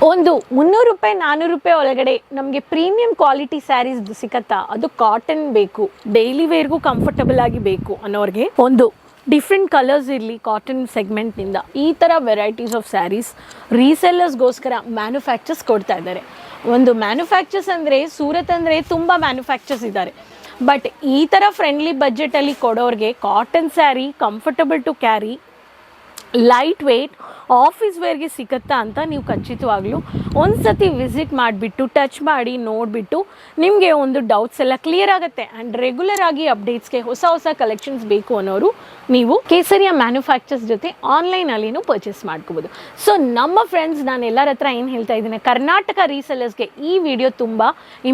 ಒಂದು 300 ರೂಪಾಯಿ 400 ರೂಪಾಯಿ ಒಳಗಡೆ ನಮಗೆ ಪ್ರೀಮಿಯಂ ಕ್ವಾಲಿಟಿ ಸ್ಯಾರೀಸ್ ಸಿಕ್ಕತ್ತಾ? ಅದು ಕಾಟನ್ ಬೇಕು, ಡೈಲಿ ವೇರ್ಗೂ ಕಂಫರ್ಟಬಲ್ ಆಗಿ ಬೇಕು ಅನ್ನೋರಿಗೆ ಒಂದು ಡಿಫ್ರೆಂಟ್ ಕಲರ್ಸ್ ಇರಲಿ ಕಾಟನ್ ಸೆಗ್ಮೆಂಟ್ನಿಂದ ಈ ಥರ ವೆರೈಟೀಸ್ ಆಫ್ ಸ್ಯಾರೀಸ್ ರೀಸೆಲ್ಲರ್ಸ್ಗೋಸ್ಕರ ಮ್ಯಾನುಫ್ಯಾಕ್ಚರ್ಸ್ ಕೊಡ್ತಾ ಇದ್ದಾರೆ. ಒಂದು ಮ್ಯಾನುಫ್ಯಾಕ್ಚರ್ಸ್ ಅಂದರೆ ಸೂರತ್ ಅಂದರೆ ತುಂಬ ಮ್ಯಾನುಫ್ಯಾಕ್ಚರ್ಸ್ ಇದ್ದಾರೆ. ಬಟ್ ಈ ಥರ ಫ್ರೆಂಡ್ಲಿ ಬಜೆಟಲ್ಲಿ ಕೊಡೋರಿಗೆ cotton saree comfortable to carry, light weight, office ವೇರ್ಗೆ ಸಿಗುತ್ತಾ ಅಂತ ನೀವು ಖಚಿತವಾಗ್ಲೂ ಒಂದು ಸತಿ ವಿಸಿಟ್ ಮಾಡಿಬಿಟ್ಟು ಟಚ್ ಮಾಡಿ ನೋಡಿಬಿಟ್ಟು ನಿಮಗೆ ಒಂದು ಡೌಟ್ಸ್ ಎಲ್ಲ ಕ್ಲಿಯರ್ ಆಗುತ್ತೆ. ಆ್ಯಂಡ್ ರೆಗ್ಯುಲರ್ ಆಗಿ ಅಪ್ಡೇಟ್ಸ್ಗೆ ಹೊಸ ಹೊಸ ಕಲೆಕ್ಷನ್ಸ್ ಬೇಕು ಅನ್ನೋರು ನೀವು ಕೇಸರಿಯ ಮ್ಯಾನುಫ್ಯಾಕ್ಚರ್ಸ್ ಜೊತೆ ಆನ್ಲೈನಲ್ಲಿನೂ ಪರ್ಚೇಸ್ ಮಾಡ್ಕೋಬೋದು. ಸೊ ನಮ್ಮ ಫ್ರೆಂಡ್ಸ್, ನಾನು ಎಲ್ಲರ ಹತ್ರ ಏನು ಹೇಳ್ತಾ ಇದ್ದೀನಿ, ಕರ್ನಾಟಕ ರೀಸೆಲ್ಲರ್ಸ್ಗೆ ಈ ವಿಡಿಯೋ ತುಂಬ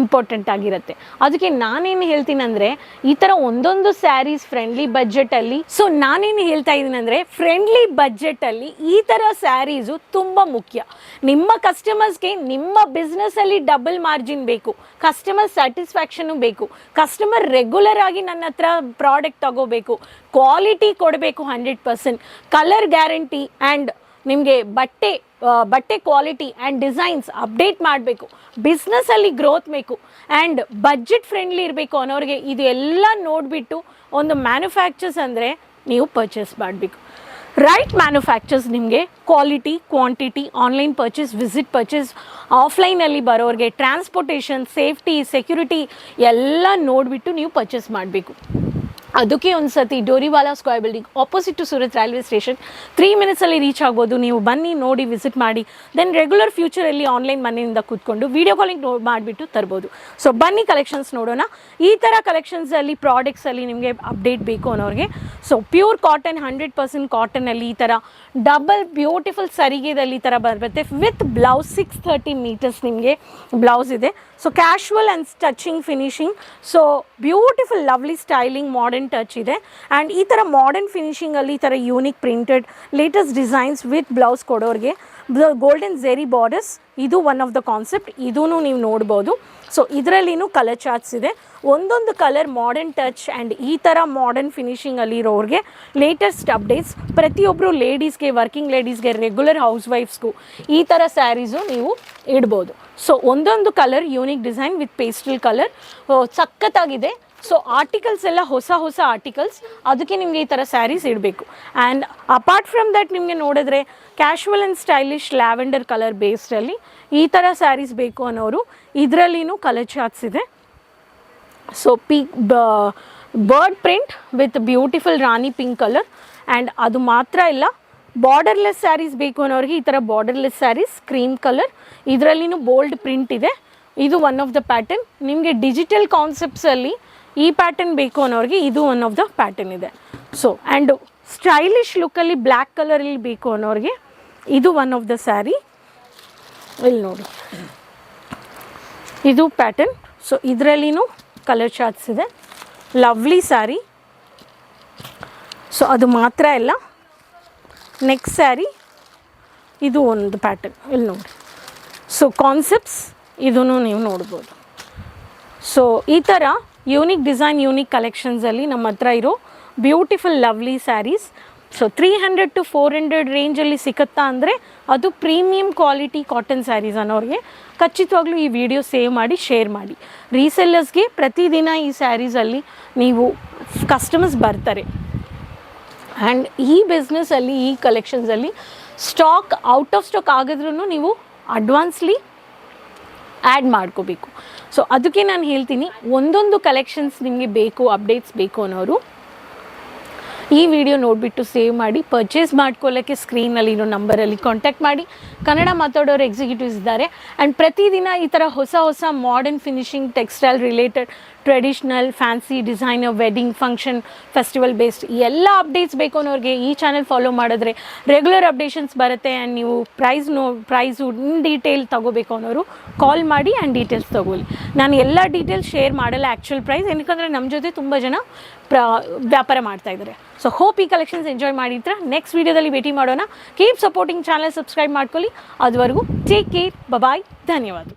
ಇಂಪಾರ್ಟೆಂಟ್ ಆಗಿರುತ್ತೆ. ಅದಕ್ಕೆ ನಾನೇನು ಹೇಳ್ತೀನಿ ಅಂದರೆ ಈ ಥರ ಒಂದೊಂದು ಸ್ಯಾರೀಸ್ ಫ್ರೆಂಡ್ಲಿ ಬಜೆಟಲ್ಲಿ, ಸೊ ನಾನೇನು ಹೇಳ್ತಾ ಇದ್ದೀನಿ ಅಂದರೆ ಫ್ರೆಂಡ್ಲಿ ಬಜೆಟಲ್ಲಿ ಈ ಥರ ಸ್ಯಾರೀಸು ತುಂಬ ಮುಖ್ಯ. ನಿಮ್ಮ ಕಸ್ಟಮರ್ಸ್ಗೆ ನಿಮ್ಮ ಬಿಸ್ನೆಸ್ಸಲ್ಲಿ ಡಬಲ್ ಮಾರ್ಜಿನ್ ಬೇಕು, ಕಸ್ಟಮರ್ ಸ್ಯಾಟಿಸ್ಫ್ಯಾಕ್ಷನು ಬೇಕು, ಕಸ್ಟಮರ್ ರೆಗ್ಯುಲರ್ ಆಗಿ ನನ್ನ ಹತ್ರ ಪ್ರಾಡಕ್ಟ್ ತಗೋಬೇಕು, ಕ್ವಾಲಿಟಿ ಕೊಡಬೇಕು 100%, ಕಲರ್ ಗ್ಯಾರಂಟಿ ಆ್ಯಂಡ್ ನಿಮಗೆ ಬಟ್ಟೆ ಕ್ವಾಲಿಟಿ ಆ್ಯಂಡ್ ಡಿಸೈನ್ಸ್ ಅಪ್ಡೇಟ್ ಮಾಡಬೇಕು, ಬಿಸ್ನೆಸ್ಸಲ್ಲಿ ಗ್ರೋತ್ ಬೇಕು ಆ್ಯಂಡ್ ಬಜೆಟ್ ಫ್ರೆಂಡ್ಲಿ ಇರಬೇಕು ಅನ್ನೋರಿಗೆ ಇದು ಎಲ್ಲ ನೋಡಿಬಿಟ್ಟು ಒಂದು ಮ್ಯಾನುಫ್ಯಾಕ್ಚರ್ಸ್ ಅಂದರೆ ನೀವು ಪರ್ಚೇಸ್ ಮಾಡಬೇಕು. ರೈಟ್ ಮ್ಯಾನುಫ್ಯಾಕ್ಚರ್ಸ್ ನಿಮಗೆ quality, quantity, online purchase, visit purchase, ಆಫ್ಲೈನಲ್ಲಿ ಬರೋರಿಗೆ ಟ್ರಾನ್ಸ್ಪೋರ್ಟೇಷನ್, ಸೇಫ್ಟಿ, ಸೆಕ್ಯೂರಿಟಿ ಎಲ್ಲ ನೋಡಿಬಿಟ್ಟು ನೀವು ಪರ್ಚೇಸ್ ಮಾಡಬೇಕು. ಅದಕ್ಕೆ ಒಂದು ಸತಿ Doriwala square building opposite to Surat railway station 3 ಮಿನಿಟ್ಸಲ್ಲಿ ರೀಚ್ ಆಗ್ಬೋದು. ನೀವು ಬನ್ನಿ, ನೋಡಿ, ವಿಸಿಟ್ ಮಾಡಿ. ದೆನ್ ರೆಗ್ಯುಲರ್ ಫ್ಯೂಚರಲ್ಲಿ ಆನ್ಲೈನ್ ಮನೆಯಿಂದ ಕೂತ್ಕೊಂಡು ವೀಡಿಯೋ ಕಾಲಿಂಗ್ ಮಾಡಿಬಿಟ್ಟು ತರ್ಬೋದು. ಸೊ ಬನ್ನಿ ಕಲೆಕ್ಷನ್ಸ್ ನೋಡೋಣ. ಈ ಥರ ಕಲೆಕ್ಷನ್ಸಲ್ಲಿ ಪ್ರಾಡಕ್ಟ್ಸಲ್ಲಿ ನಿಮಗೆ ಅಪ್ಡೇಟ್ ಬೇಕು ಅನ್ನೋರಿಗೆ, ಸೊ ಪ್ಯೂರ್ ಕಾಟನ್ 100% ಕಾಟನಲ್ಲಿ ಈ ಥರ ಡಬಲ್ ಬ್ಯೂಟಿಫುಲ್ ಸರಿಗೆದಲ್ಲಿ ಈ ಥರ ಬರುತ್ತೆ ವಿತ್ ಬ್ಲೌಸ್ 630 ಮೀಟರ್ಸ್ ನಿಮಗೆ ಬ್ಲೌಸ್ ಇದೆ. So casual and touching finishing, so beautiful lovely styling modern touch ಇದೆ. ಆ್ಯಂಡ್ ಈ ಥರ ಮಾಡರ್ನ್ ಫಿನಿಶಿಂಗಲ್ಲಿ ಈ ಥರ unique printed latest designs with blouse ಕೊಡೋರಿಗೆ ಗೋಲ್ಡನ್ ಝೆರಿ ಬಾರ್ಡರ್ಸ್, ಇದು ಒನ್ ಆಫ್ ದ ಕಾನ್ಸೆಪ್ಟ್, ಇದೂ ನೀವು ನೋಡ್ಬೋದು. ಸೊ ಇದರಲ್ಲಿನೂ ಕಲರ್ ಚಾರ್ಟ್ಸ್ ಇದೆ, ಒಂದೊಂದು ಕಲರ್ ಮಾಡರ್ನ್ ಟಚ್ ಆ್ಯಂಡ್ ಈ ಥರ ಮಾಡರ್ನ್ ಫಿನಿಶಿಂಗಲ್ಲಿ ಇರೋರಿಗೆ ಲೇಟೆಸ್ಟ್ ಅಪ್ಡೇಟ್ಸ್. ಪ್ರತಿಯೊಬ್ಬರು ಲೇಡೀಸ್ಗೆ, ವರ್ಕಿಂಗ್ ಲೇಡೀಸ್ಗೆ, ರೆಗ್ಯುಲರ್ ಹೌಸ್ ವೈಫ್ಸ್ಗೂ ಈ ಥರ ಸ್ಯಾರೀಸು ನೀವು ಇಡ್ಬೋದು. ಸೊ ಒಂದೊಂದು colour unique design with pastel colour ಸಖತ್ತಾಗಿದೆ. ಸೊ ಆರ್ಟಿಕಲ್ಸ್ ಎಲ್ಲ ಹೊಸ ಹೊಸ ಆರ್ಟಿಕಲ್ಸ್, ಅದಕ್ಕೆ ನಿಮಗೆ ಈ ಥರ ಸ್ಯಾರೀಸ್ ಇಡಬೇಕು. ಆ್ಯಂಡ್ ಅಪಾರ್ಟ್ ಫ್ರಮ್ ದಟ್ ನಿಮಗೆ ನೋಡಿದ್ರೆ casual and stylish lavender colour ಬೇಸ್ಡಲ್ಲಿ ಈ ಥರ ಸ್ಯಾರೀಸ್ ಬೇಕು ಅನ್ನೋರು ಇದರಲ್ಲಿನೂ ಕಲರ್ ಚಾರ್ಟ್ಸ್ ಇದೆ. So bird print with beautiful rani pink colour. And ಅದು ಮಾತ್ರ ಇಲ್ಲ, ಬಾರ್ಡರ್ಲೆಸ್ ಸ್ಯಾರೀಸ್ ಬೇಕು ಅನ್ನೋರಿಗೆ ಈ ಥರ ಬಾರ್ಡರ್ಲೆಸ್ ಸ್ಯಾರೀಸ್ ಕ್ರೀಮ್ ಕಲರ್, ಇದರಲ್ಲಿನೂ ಬೋಲ್ಡ್ ಪ್ರಿಂಟ್ ಇದೆ. ಇದು ಒನ್ ಆಫ್ ದ ಪ್ಯಾಟರ್ನ್. ನಿಮಗೆ ಡಿಜಿಟಲ್ ಕಾನ್ಸೆಪ್ಟ್ಸಲ್ಲಿ ಈ ಪ್ಯಾಟರ್ನ್ ಬೇಕು ಅನ್ನೋರಿಗೆ ಇದು ಒನ್ ಆಫ್ ದ ಪ್ಯಾಟರ್ನ್ ಇದೆ. ಸೊ ಆ್ಯಂಡ್ ಸ್ಟೈಲಿಶ್ ಲುಕ್ಕಲ್ಲಿ ಬ್ಲ್ಯಾಕ್ ಕಲರಲ್ಲಿ ಬೇಕು ಅನ್ನೋರಿಗೆ ಇದು ಒನ್ ಆಫ್ ದ ಸ್ಯಾರಿ. ಇಲ್ಲಿ ನೋಡಿ, ಇದು ಪ್ಯಾಟರ್ನ್. ಸೊ ಇದರಲ್ಲಿನೂ ಕಲರ್ ಚಾರ್ಟ್ಸ್ ಇದೆ, ಲವ್ಲಿ ಸ್ಯಾರಿ. ಸೊ ಅದು ಮಾತ್ರ ಇಲ್ಲ, ನೆಕ್ಸ್ಟ್ ಸ್ಯಾರಿ ಇದು ಒಂದು ಪ್ಯಾಟರ್ನ್, ಇಲ್ಲಿ ನೋಡಿ. ಸೊ ಕಾನ್ಸೆಪ್ಟ್ಸ್ ಇದನ್ನು ನೀವು ನೋಡ್ಬೋದು. ಸೊ ಈ ಥರ ಯೂನಿಕ್ ಡಿಸೈನ್, ಯೂನಿಕ್ ಕಲೆಕ್ಷನ್ಸಲ್ಲಿ ನಮ್ಮ ಹತ್ರ ಇರೋ beautiful lovely sarees. So 300 to 400 ರೇಂಜಲ್ಲಿ ಸಿಗುತ್ತಾ ಅಂದರೆ ಅದು ಪ್ರೀಮಿಯಂ ಕ್ವಾಲಿಟಿ ಕಾಟನ್ ಸ್ಯಾರೀಸ್ ಅನ್ನೋರಿಗೆ ಖಚಿತವಾಗ್ಲೂ ಈ ವಿಡಿಯೋ ಸೇವ್ ಮಾಡಿ ಶೇರ್ ಮಾಡಿ. ರೀಸೆಲ್ಲರ್ಸ್ಗೆ ಪ್ರತಿದಿನ ಈ ಸ್ಯಾರೀಸಲ್ಲಿ ನೀವು ಕಸ್ಟಮರ್ಸ್ ಬರ್ತಾರೆ. ಆ್ಯಂಡ್ ಈ ಬಿಸ್ನೆಸ್ಸಲ್ಲಿ, ಈ ಕಲೆಕ್ಷನ್ಸಲ್ಲಿ ಸ್ಟಾಕ್ ಔಟ್ ಆಫ್ ಸ್ಟಾಕ್ ಆಗಿದ್ರೂ ನೀವು ಅಡ್ವಾನ್ಸ್ಲಿ ಆ್ಯಡ್ ಮಾಡ್ಕೋಬೇಕು. ಸೊ ಅದಕ್ಕೆ ನಾನು ಹೇಳ್ತೀನಿ, ಒಂದೊಂದು ಕಲೆಕ್ಷನ್ಸ್ ನಿಮಗೆ ಬೇಕು, ಅಪ್ಡೇಟ್ಸ್ ಬೇಕು ಅನ್ನೋರು ಈ ವಿಡಿಯೋ ನೋಡಿಬಿಟ್ಟು ಸೇವ್ ಮಾಡಿ ಪರ್ಚೇಸ್ ಮಾಡ್ಕೊಳ್ಳೋಕ್ಕೆ ಸ್ಕ್ರೀನಲ್ಲಿ ಇರೋ ನಂಬರಲ್ಲಿ ಕಾಂಟ್ಯಾಕ್ಟ್ ಮಾಡಿ. ಕನ್ನಡ ಮಾತಾಡೋರು ಎಕ್ಸಿಕ್ಯೂಟಿವ್ಸ್ ಇದ್ದಾರೆ. ಆ್ಯಂಡ್ ಪ್ರತಿದಿನ ಈ ಥರ ಹೊಸ ಹೊಸ modern finishing, textile related, traditional, fancy, designer, wedding, function, festival based ಎಲ್ಲ ಅಪ್ಡೇಟ್ಸ್ ಬೇಕು ಅನ್ನೋರಿಗೆ ಈ ಚಾನಲ್ ಫಾಲೋ ಮಾಡಿದ್ರೆ ರೆಗ್ಯುಲರ್ ಅಪ್ಡೇಷನ್ಸ್ ಬರುತ್ತೆ. ಆ್ಯಂಡ್ ನೀವು ಪ್ರೈಸು ಇನ್ ಡೀಟೇಲ್ ತೊಗೋಬೇಕು ಅನ್ನೋರು ಕಾಲ್ ಮಾಡಿ ಆ್ಯಂಡ್ ಡೀಟೇಲ್ಸ್ ತೊಗೊಳ್ಳಿ. ನಾನು ಎಲ್ಲ ಡೀಟೇಲ್ಸ್ ಶೇರ್ ಮಾಡಲ್ಲ, ಆ್ಯಕ್ಚುಯಲ್ ಪ್ರೈಸ್, ಏನಕ್ಕಂದರೆ ನಮ್ಮ ಜೊತೆ ತುಂಬ ಜನ ವ್ಯಾಪಾರ ಮಾಡ್ತಾಯಿದ್ದಾರೆ. ಸೊ ಹೋಪ್ ಈ ಕಲೆಕ್ಷನ್ಸ್ ಎಂಜಾಯ್ ಮಾಡಿದ್ರೆ ನೆಕ್ಸ್ಟ್ ವೀಡಿಯೋದಲ್ಲಿ ಭೇಟಿ ಮಾಡೋಣ. ಕೀಪ್ ಸಪೋರ್ಟಿಂಗ್ ಚಾನಲ್, ಸಬ್ಸ್ಕ್ರೈಬ್ ಮಾಡ್ಕೊಳ್ಳಿ. ಅದುವರೆಗೂ ಟೇಕ್ ಕೇರ್, ಬಾಯ್, ಧನ್ಯವಾದ.